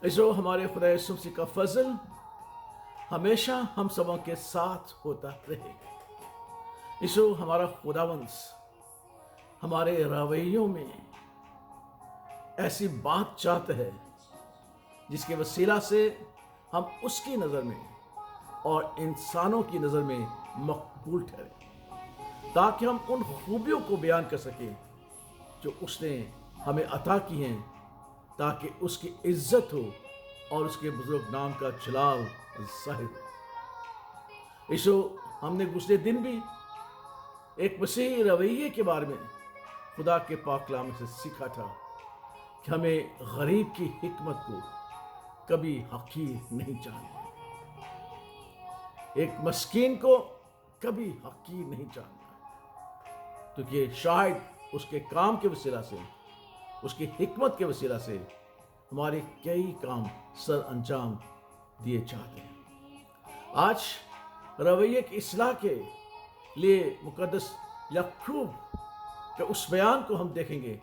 इसो हमारे खुदा यीशु मसीह का फजल हमेशा हम सबों के साथ होता रहेगा। इसो हमारा खुदावंश हमारे रवैयों में ऐसी बात चाहता है जिसके वसीला से हम उसकी नज़र में और इंसानों की नज़र में मकबूल ठहरे, ताकि हम उन खूबियों को बयान कर सकें जो उसने हमें अता की हैं, ताकि उसकी इज्जत हो और उसके बुजुर्ग नाम का जलाल जाहिर हो। इसो हमने गुज़रे दिन भी एक मसीही रवैये के बारे में खुदा के पाक कलाम से सीखा था कि हमें गरीब की हिकमत को कभी हकीर नहीं जानना, एक मस्कीन को कभी हकीर नहीं जानना, क्योंकि शायद उसके काम के वसीला से, उसकी हिकमत के वसीला से हमारे कई काम सर अंजाम दिए जाते हैं। आज रवैये की इस्लाह के लिए मुकद्दस याकूब के उस बयान को हम देखेंगे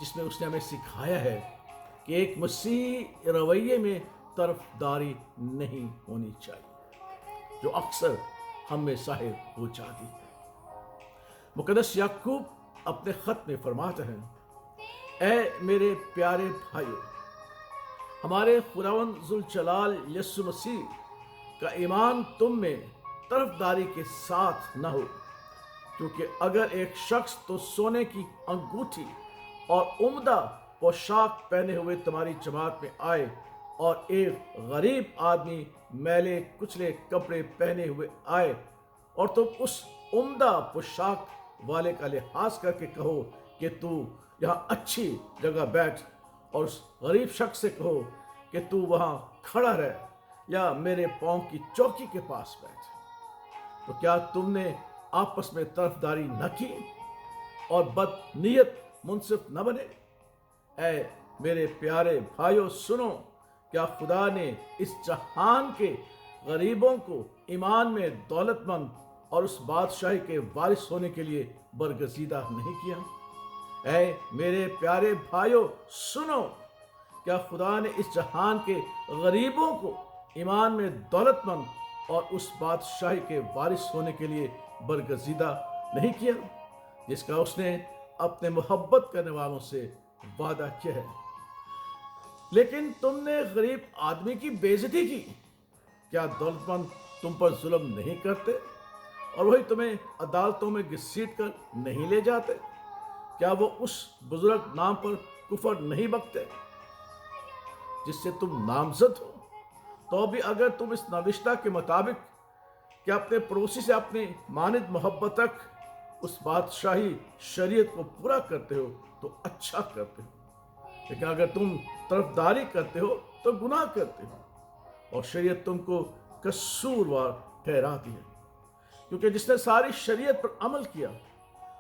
जिसमें उसने हमें सिखाया है कि एक मसीही रवैये में तरफदारी नहीं होनी चाहिए, जो अक्सर हम में ज़ाहिर हो जाती है। मुकद्दस याकूब अपने खत में फरमाते हैं, ऐ मेरे प्यारे भाइयों, हमारे खुदावंद जुल जलाल यीशु मसीह का ईमान तुम में तरफदारी के साथ न हो, क्योंकि अगर एक शख्स तो सोने की अंगूठी और उम्दा पोशाक पहने हुए तुम्हारी जमात में आए और एक गरीब आदमी मैले कुचले कपड़े पहने हुए आए और तुम उस उम्दा पोशाक वाले का लिहाज करके कहो कि तू यहाँ अच्छी जगह बैठ, और उस गरीब शख्स से कहो कि तू वहाँ खड़ा रह या मेरे पाँव की चौकी के पास बैठ, तो क्या तुमने आपस में तरफदारी न की और बदनीयत मुनसिफ न बने? ऐ मेरे प्यारे भाइयों सुनो, क्या खुदा ने इस जहान के गरीबों को ईमान में दौलतमंद और उस बादशाही के वारिस होने के लिए बरगजीदा नहीं किया? ऐ मेरे प्यारे भाइयों सुनो, क्या खुदा ने इस जहान के गरीबों को ईमान में दौलतमंद और उस बादशाही के वारिस होने के लिए बरगजीदा नहीं किया जिसका उसने अपने मोहब्बत करने वालों से वादा किया है? लेकिन तुमने गरीब आदमी की बेइज्जती की। क्या दौलतमंद तुम पर जुल्म नहीं करते और वही तुम्हें अदालतों में घसीट कर नहीं ले जाते? क्या वो उस बुजुर्ग नाम पर कुफर नहीं बकते जिससे तुम नामजद हो? तो भी अगर तुम इस नविश्ता के मुताबिक क्या अपने पड़ोसी से अपनी मानिद मोहब्बत तक उस बादशाही शरीयत को पूरा करते हो तो अच्छा करते हो, लेकिन अगर तुम तरफदारी करते हो तो गुनाह करते हो और शरीयत तुमको कसूरवार ठहराती है, क्योंकि जिसने सारी शरीयत पर अमल किया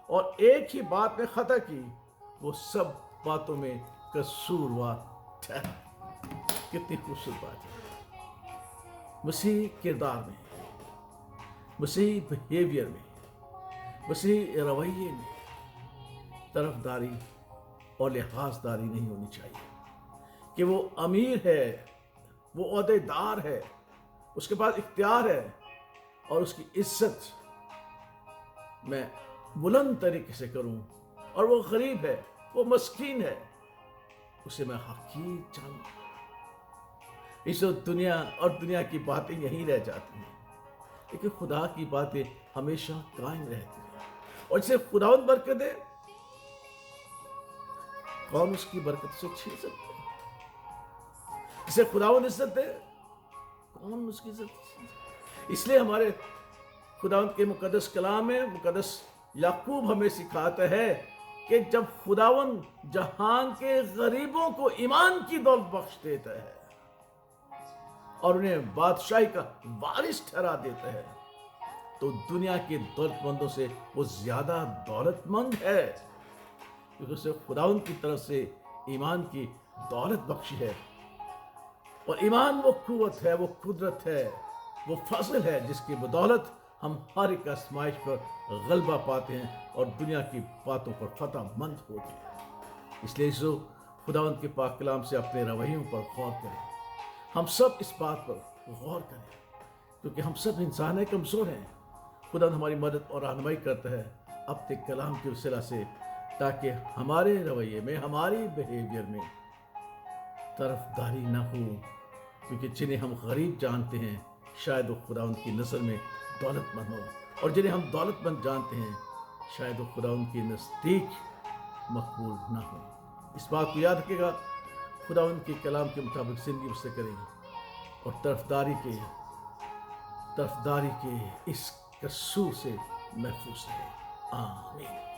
और एक ही बात में खता की वो सब बातों में कसूरवार ठहरा। कितनी खूबसूरत बात है। मसीह किरदार में, मसीह बिहेवियर में, मसीह रवैये में तरफदारी और लिहाजदारी नहीं होनी चाहिए कि वो अमीर है, वो ओहदेदार है, उसके पास इख्तियार है और उसकी इज्जत मैं बुलंद तरीके से करूं, और वो गरीब है, वो मस्कीन है, उसे मैं हकीर जानूं। इस दुनिया और दुनिया की बातें यहीं रह जाती हैं, लेकिन खुदा की बातें हमेशा कायम रहती हैं, और जिसे खुदावंद बरकत दे कौन उसकी बरकत से छीन सकते हैं? जिसे खुदावंद इज्जत दे कौन उसकी इज्जत छीन सकते? इसलिए हमारे खुदावंद के मुकद्दस कलाम में मुकद्दस याकूब हमें सिखाता है कि जब खुदावंद जहान के गरीबों को ईमान की दौलत बख्श देता है और उन्हें बादशाही का वारिस ठहरा देता है, तो दुनिया के दौलतमंदों से वो ज्यादा दौलतमंद है, क्योंकि उसे खुदावंद की तरफ से ईमान की दौलत बख्शी है। और ईमान वो कुव्वत है, वो कुदरत है, वो फजल है जिसकी बदौलत हम हर एक आजमाइश पर गलबा पाते हैं और दुनिया की बातों पर फतह मंद होते हैं। इसलिए जो خداوند کے پاک کلام سے اپنے رویوں پر غور کریں. ہم سب اس بات پر غور کریں کیونکہ ہم سب انسان ہیں، کمزور ہیں. خداوند ہماری مدد اور رہنمائی کرتا ہے اپنے کلام کے وسیلہ سے، تاکہ ہمارے رویے میں، ہماری بیہیویئر میں طرفداری نہ ہو. کیونکہ جنہیں ہم غریب جانتے ہیں شاید وہ خداوند کی نظر میں دولت مند ہو، اور جنہیں ہم دولت مند جانتے ہیں شاید وہ خداوند کے نزدیک مقبول نہ ہو. اس بات کو یاد رکھے گا، خداوند کے کلام کے مطابق زندگی بسر کریں اور طرفداری کے اس قصور سے محفوظ رہیں. آمین.